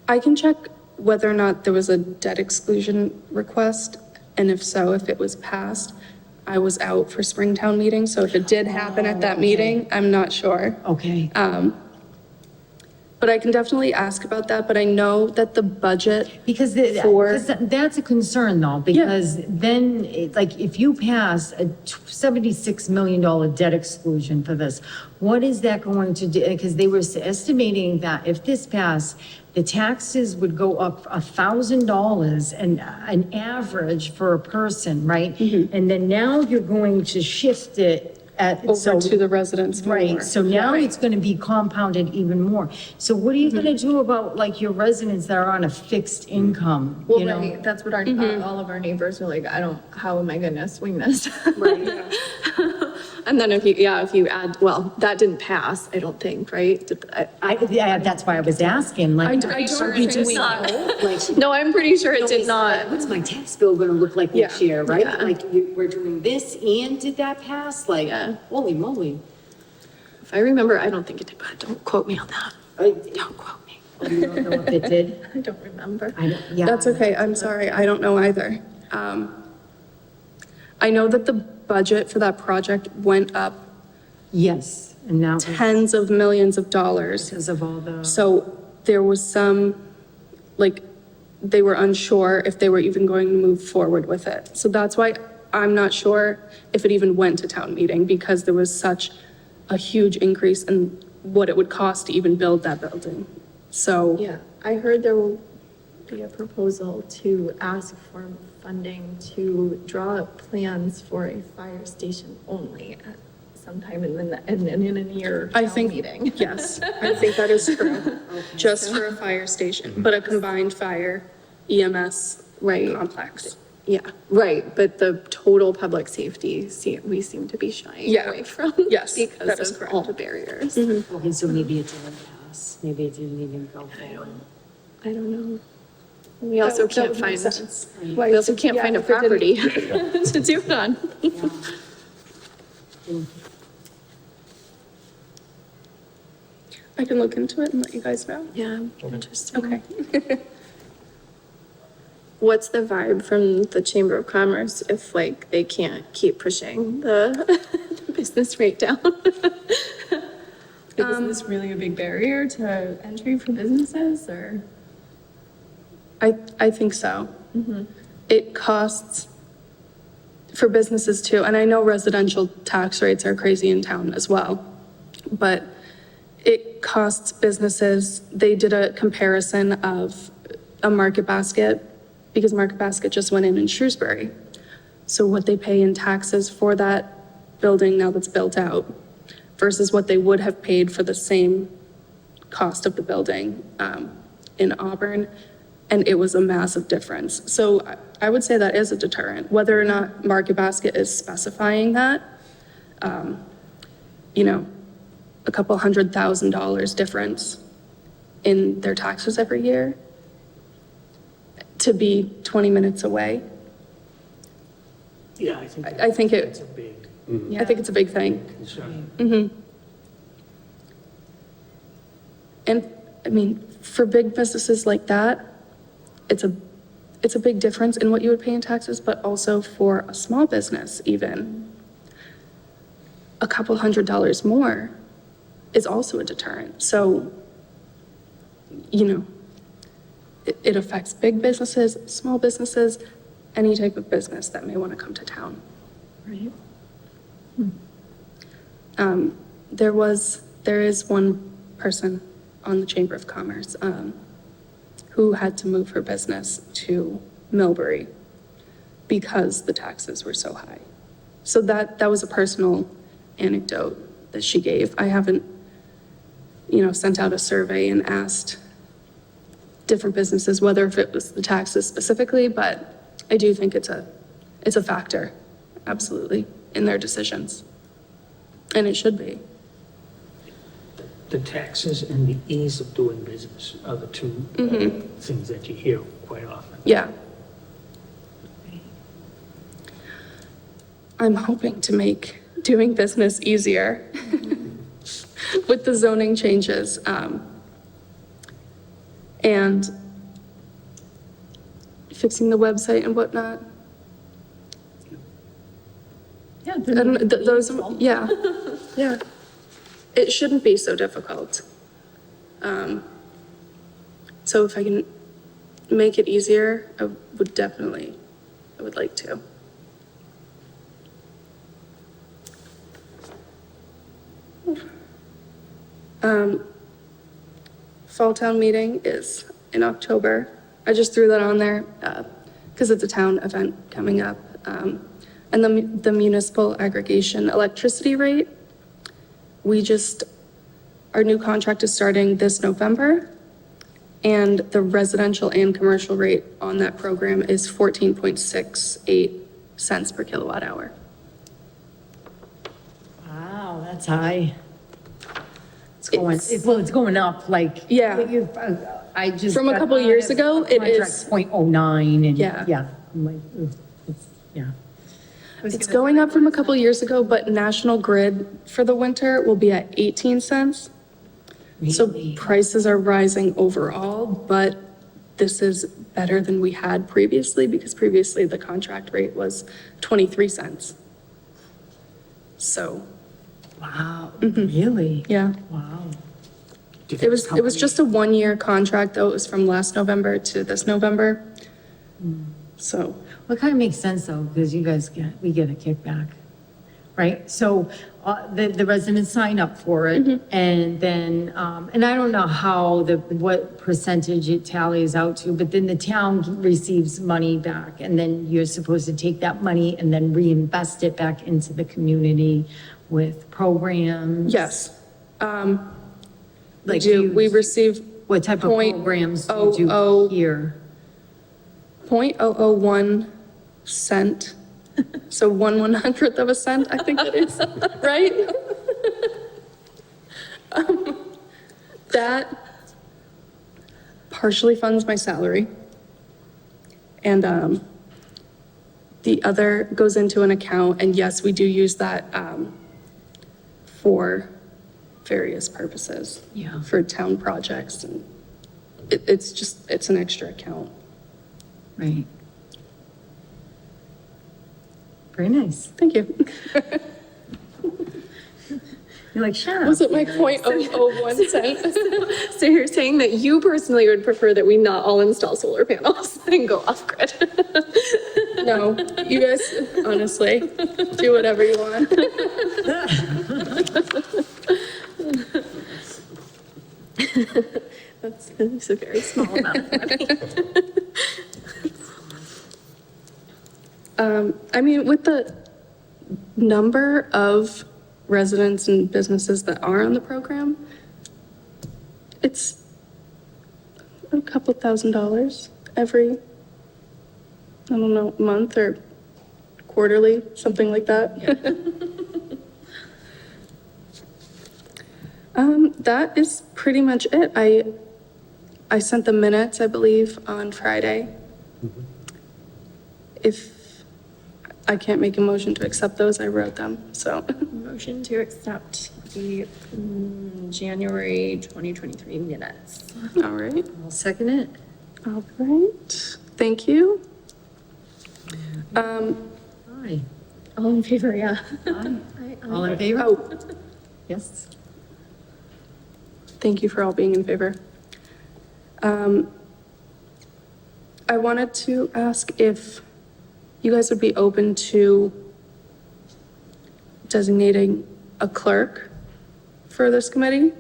I can check whether or not there was a debt exclusion request, and if so, if it was passed. I was out for Springtown meeting, so if it did happen at that meeting, I'm not sure. Okay. But I can definitely ask about that, but I know that the budget, Because For- that's a concern though, because then, like, if you pass a $76 million debt exclusion for this, what is that going to do? Because they were estimating that if this passed, the taxes would go up $1,000 and an average for a person, right? And then now you're going to shift it at. over so- to the residents more. Right, so now it's gonna be compounded even more. So what are you gonna do about like your residents that are on a fixed income, you Well, know? right, that's what our, all of our neighbors are like, how am I gonna swing this? And then if you add, well, that didn't pass, I don't think, right? Yeah, that's why I was asking, like. I don't think we Like, No, I'm pretty sure it did not. what's my tax bill gonna look like next Yeah, year, right? yeah. Like, we're doing this and did that pass? Like, Yeah. holy moly. If I remember, I don't think it did, but don't quote me on that. Don't quote me. You don't know if it did? I don't remember. Yeah. That's okay, I'm sorry, I don't know either. I know that the budget for that project went up Yes, and now tens of millions of dollars. because of all the. So there was some, like, they were unsure if they were even going to move forward with it. So that's why I'm not sure if it even went to town meeting, because there was such a huge increase in what it would cost to even build that building. So, Yeah, I heard there will be a proposal to ask for funding to draw up plans for a fire station only at sometime in a near I town think, meeting. yes, I think that is true. Just for a fire station, but a combined fire EMS Right. complex. Yeah, right, but the total public safety, we seem to be shying Yeah. away from. Yes, that Because is of all correct. the barriers. Okay, so maybe it didn't pass, maybe it didn't even go forward. I don't know. We also That can't would make find, sense. we also can't Yeah, find a if it didn't- property to do it on. I can look into it and let you guys know. Yeah, interesting. Okay. What's the vibe from the Chamber of Commerce if like they can't keep pushing the business rate down? Is this really a big barrier to entry for businesses or? I think so. It costs for businesses too, and I know residential tax rates are crazy in town as well, but it costs businesses, they did a comparison of a Market Basket, because Market Basket just went in Shrewsbury. So what they pay in taxes for that building now that's built out versus what they would have paid for the same cost of the building in Auburn, and it was a massive difference. So I would say that is a deterrent, whether or not Market Basket is specifying that, you know, a couple $100,000 difference in their taxes every year to be 20 minutes away. Yeah, I I think it- that's a big I think it's a big thing. concern. And I mean, for big businesses like that, it's a big difference in what you would pay in taxes, but also for a small business even, a couple $100 more is also a deterrent. So, you know, it affects big businesses, small businesses, any type of business that may want to come to town. Right. There is one person on the Chamber of Commerce who had to move her business to Millbury because the taxes were so high. So that was a personal anecdote that she gave. I haven't, you know, sent out a survey and asked different businesses whether if it was the taxes specifically, but I do think it's a factor, absolutely, in their decisions. And it should be. The taxes and the ease of doing business are the two things that you hear quite often. Yeah. I'm hoping to make doing business easier with the zoning changes. And fixing the website and whatnot. Yeah. And those, yeah, yeah. It shouldn't be so difficult. So if I can make it easier, I would like to. Fall town meeting is in October. I just threw that on there because it's a town event coming up. And the municipal aggregation electricity rate, our new contract is starting this November. And the residential and commercial rate on that program is 14.68 cents per kilowatt hour. Wow, that's high. It's going up, like. Yeah. I just. From a got couple out years of ago, it contract is- 0.09 and. Yeah. I'm like, ugh, yeah. It's going up from a couple years ago, but National Grid for the winter will be at 18 cents. So Really? prices are rising overall, but this is better than we had previously because previously the contract rate was 23 cents. So, Wow, really? yeah. Wow. Do you It think was companies- just a one-year contract, though. It was from last November to this November. So, Well, it kind of makes sense though, because we get a kickback, right? So the residents sign up for it and then, and I don't know what percentage it tallies out to, but then the town receives money back and then you're supposed to take that money and then reinvest it back into the community with programs. yes. Like We receive what type of point programs do oh you oh- do here? 0.001 cent. So 1/100th of a cent, I think it is, right? That partially funds my salary. And the other goes into an account, and yes, we do use that for various purposes. Yeah. For town projects, and it's an extra account. Right. Very nice. Thank you. You're like, shut up. Was it my 0.001 cent? So you're saying that you personally would prefer that we not all install solar panels and go off grid? No, you guys, honestly, do whatever you want. That's a very small amount of money. I mean, with the number of residents and businesses that are on the program, it's a couple $1,000s every, I don't know, month or quarterly, something like that. That is pretty much it. I sent the minutes, I believe, on Friday. If I can't make a motion to accept those, I wrote them, so. Motion to accept the January 2023 minutes. All right, I'll second it. all right, thank you. Aye. All in favor, yeah. All in favor? Oh, Yes. thank you for all being in favor. I wanted to ask if you guys would be open to designating a clerk for this committee?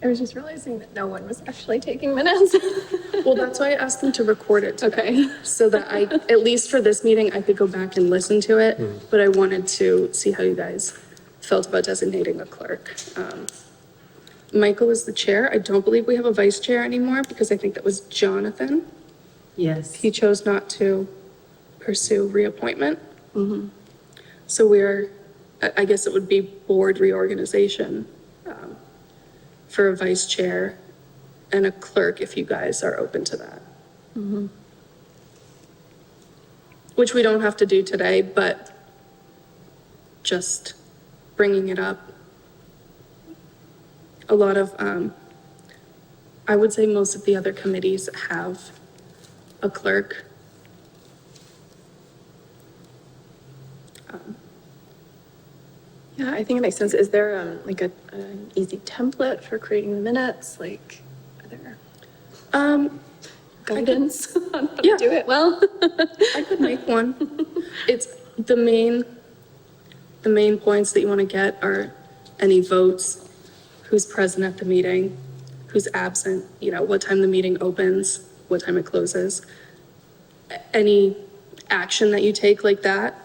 I was just realizing that no one was actually taking minutes. Well, that's why I asked them to record it today. Okay. So that I, at least for this meeting, I could go back and listen to it, but I wanted to see how you guys felt about designating a clerk. Michael is the chair. I don't believe we have a vice chair anymore because I think that was Jonathan. Yes. He chose not to pursue reappointment. So I guess it would be board reorganization for a vice chair and a clerk if you guys are open to that. Which we don't have to do today, but just bringing it up. A lot of, I would say most of the other committees have a clerk. Yeah, I think it makes sense. Is there like an easy template for creating the minutes? Like, are there guidance on how Yeah. to do it well? I could make one. It's the main points that you want to get are any votes, who's present at the meeting, who's absent, what time the meeting opens, what time it closes. Any action that you take like that,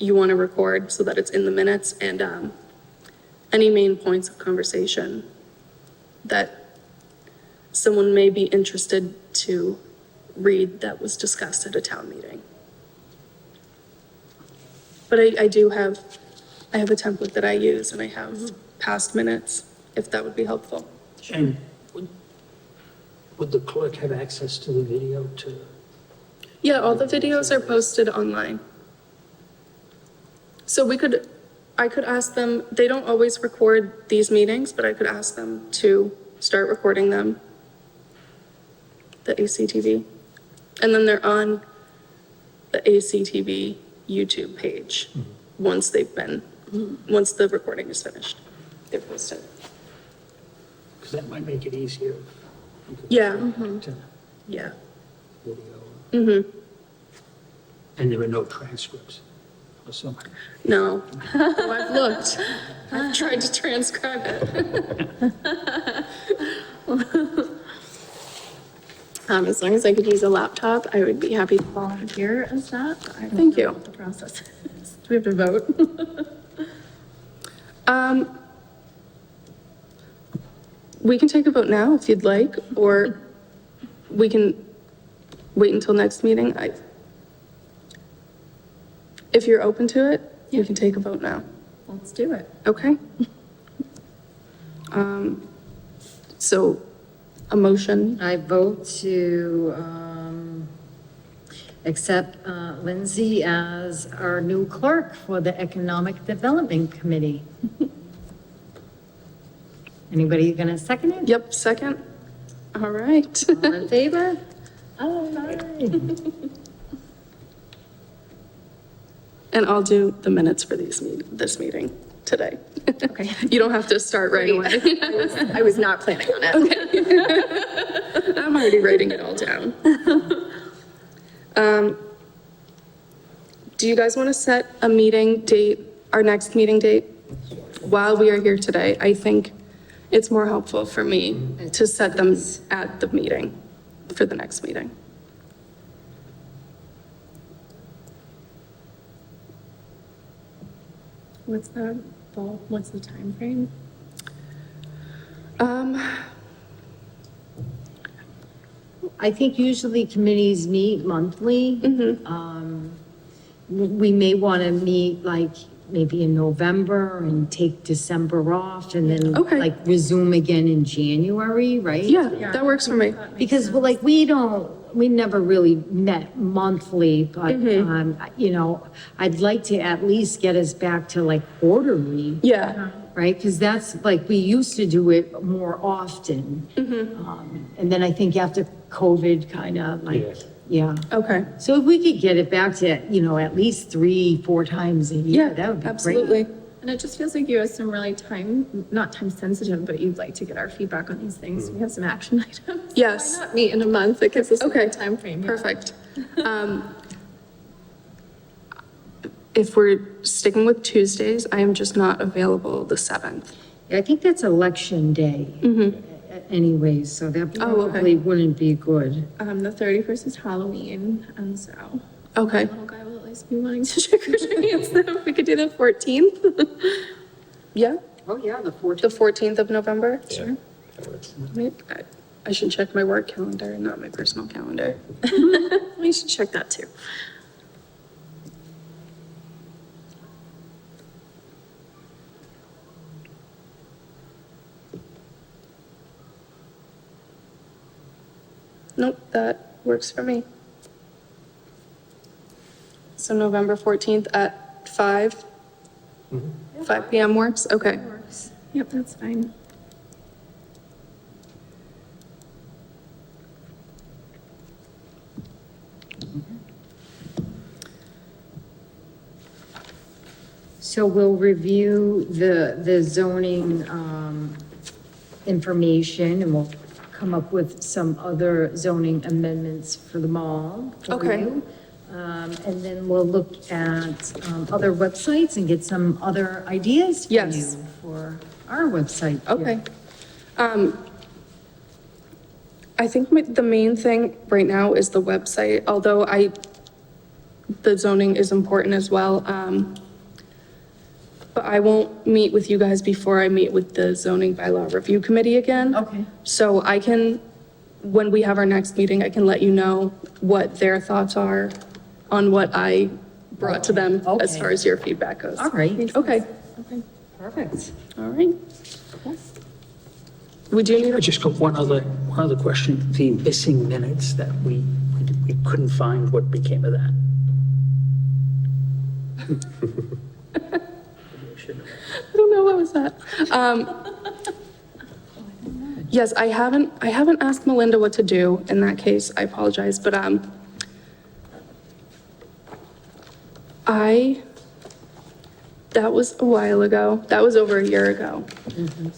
you want to record so that it's in the minutes, and any main points of conversation that someone may be interested to read that was discussed at a town meeting. But I have a template that I use, and I have past minutes, if that would be helpful. And would the clerk have access to the video to? Yeah, all the videos are posted online. So I could ask them, they don't always record these meetings, but I could ask them to start recording them, the ACTV. And then they're on the ACTV YouTube page once once the recording is finished. They're posted. Because that might make it easier. Yeah. To Yeah. video. And there are no transcripts or something. No. Oh, I've looked. I've tried to transcribe it. As long as I could use a laptop, I would be happy to volunteer as that. I don't Thank know you. what the process is. Do we have to vote? We can take a vote now if you'd like, or we can wait until next meeting. If you're open to it, we can take a vote now. Let's do it. Okay? So a motion, I vote to accept Lindsay as our new clerk for the Economic Development Committee. Anybody gonna second it? Yep, second. All right. All in favor? And I'll do the minutes for this meeting today. Okay. You don't have to start right away. I was not planning on it. I'm already writing it all down. Do you guys want to set a meeting date, our next meeting date? While we are here today, I think it's more helpful for me to set them at the meeting, for the next meeting. What's the time frame? I think usually committees meet monthly. We may want to meet like maybe in November and take December off and then Okay. like resume again in January, right? Yeah, that works for me. Because well, like we never really met monthly, but, you know, I'd like to at least get us back to like quarterly, Yeah, right? Because that's like, we used to do it more often. And then I think after COVID kind of like, yeah. okay. So if we could get it back to, you know, at least 3-4 times a year, Yeah, that would be great. absolutely. And it just feels like you have some really not time sensitive, but you'd like to get our feedback on these things. We have some action items. Yes. Why not meet in a month? It gives us a Okay. good timeframe. Perfect. If we're sticking with Tuesdays, I am just not available the 7th. I think that's election day. Anyways, so that Oh, okay. probably wouldn't be good. The 31st is Halloween, and so Okay, little guy will at least be wanting to trick or treat. So if we could do the 14th. yeah, Oh, yeah, the 14th. the 14th of November. Yeah, that works. Wait, I should check my work calendar and not my personal calendar. We should check that too. Nope, that works for me. So November 14th at 5? 5 PM works? Okay. Works. Yep, that's fine. So we'll review the zoning, information and we'll come up with some other zoning amendments for the mall. for Okay. you. And then we'll look at, other websites and get some other ideas for Yes. you for our website. here. Okay. I think the main thing right now is the website, although the zoning is important as well. But I won't meet with you guys before I meet with the zoning bylaw review committee again. Okay. So I can, when we have our next meeting, I can let you know what their thoughts are on what I brought to them as Okay. far as your feedback goes. All right. Okay, Perfect. all right. We do need I a just got one other question. The missing minutes that we couldn't find, what became of that? I don't know, what was that? Yes, I haven't asked Melinda what to do in that case, I apologize, but, that was a while ago, that was over a year ago.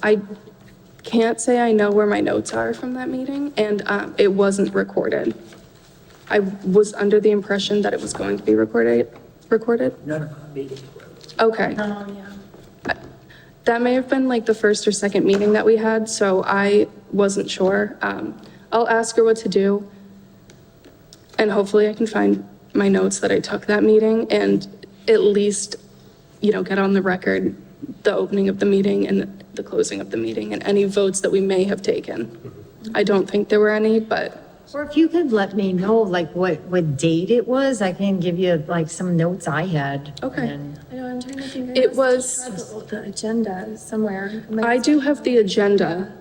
I can't say I know where my notes are from that meeting, and, it wasn't recorded. I was under the impression that it was going to be recorded? None of our meetings were. Okay. That may have been like the first or second meeting that we had, so I wasn't sure. I'll ask her what to do. And hopefully I can find my notes that I took that meeting and at least, get on the record the opening of the meeting and the closing of the meeting and any votes that we may have taken. I don't think there were any, but Or if you could let me know like what date it was, I can give you like some notes I had. Okay. And- I know, I'm trying to think. It was- Have the agenda somewhere. I do have the agenda.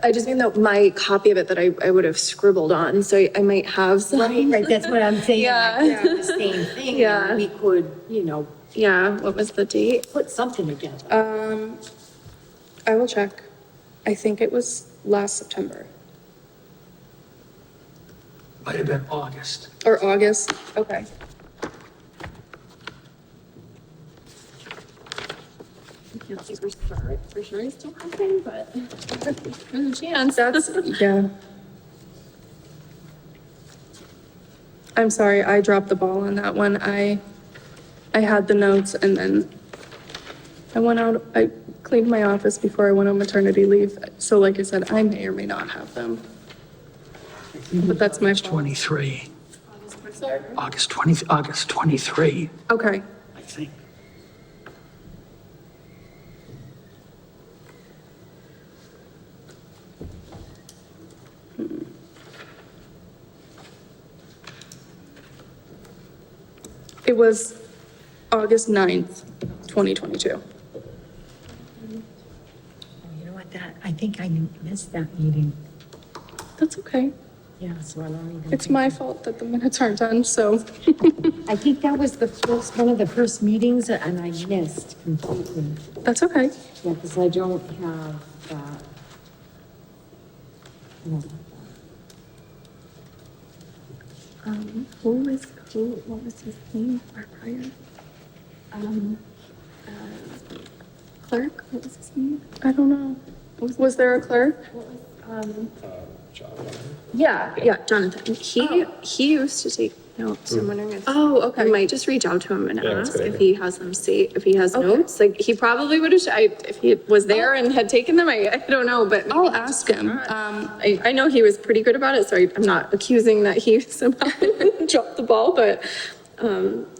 I just mean that my copy of it that I would have scribbled on, so I might have some. Right, that's what I'm saying. Yeah. like, the same thing. Yeah. And we could, Yeah, what was the date? put something together. I will check. I think it was last September Might have been August. or August. Okay. I can't say for sure it's still happening, but there's a chance. That's, yeah. I'm sorry, I dropped the ball on that one. I had the notes and then I went out, I cleaned my office before I went on maternity leave. So like I said, I may or may not have them. But that's my August fault. 23. August 23, Okay, I think. it was August 9th, 2022. You know what, I think I missed that meeting. That's okay. Yeah, so I don't even. It's think- my fault that the minutes aren't done, so. I think that was one of the first meetings and I missed completely. That's okay. Yeah, because I don't have that. No. What was his name, our prior? Um, clerk, what was his name? I don't know. Was there a clerk? What was, John. yeah, Jonathan. He used to take notes. I'm wondering if. Oh, okay. I might just reach out to him and Yeah, that's a ask good if idea. he has them if he has notes. Like, he probably would have, if he was there and had taken them, I don't know, but. maybe I'll he ask just him. forgot. I know he was pretty good about it, so I'm not accusing that he somehow dropped the ball, but,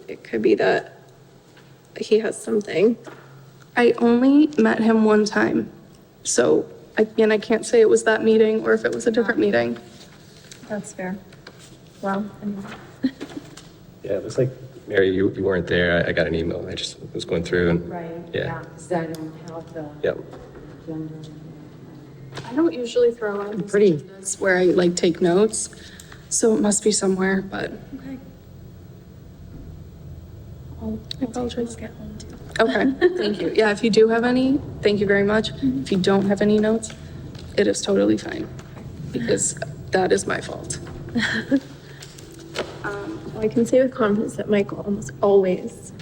it could be that he has something. I only met him one time. So again, I can't say it was that meeting or if it was a different meeting. That's fair. Well, Yeah, it looks like, Mary, you weren't there. I got an email. I just was going through and. Right, Yeah. yeah, because I don't have the Yep. agenda. I don't usually throw out these Pretty. agendas where I like take notes. So it must be somewhere, but okay. I apologize. Get home too. Okay, thank you. Yeah, if you do have any, thank you very much. If you don't have any notes, it is totally fine because that is my fault. Well, I can say with confidence that Michael almost always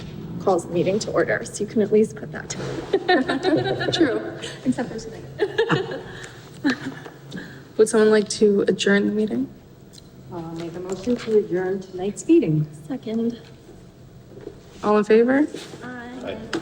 calls the meeting to order, so you can at least put that to him. True. Except for tonight. Would someone like to adjourn the meeting? I'll make a motion to adjourn tonight's meeting. Second. All in favor? Aye. Aye.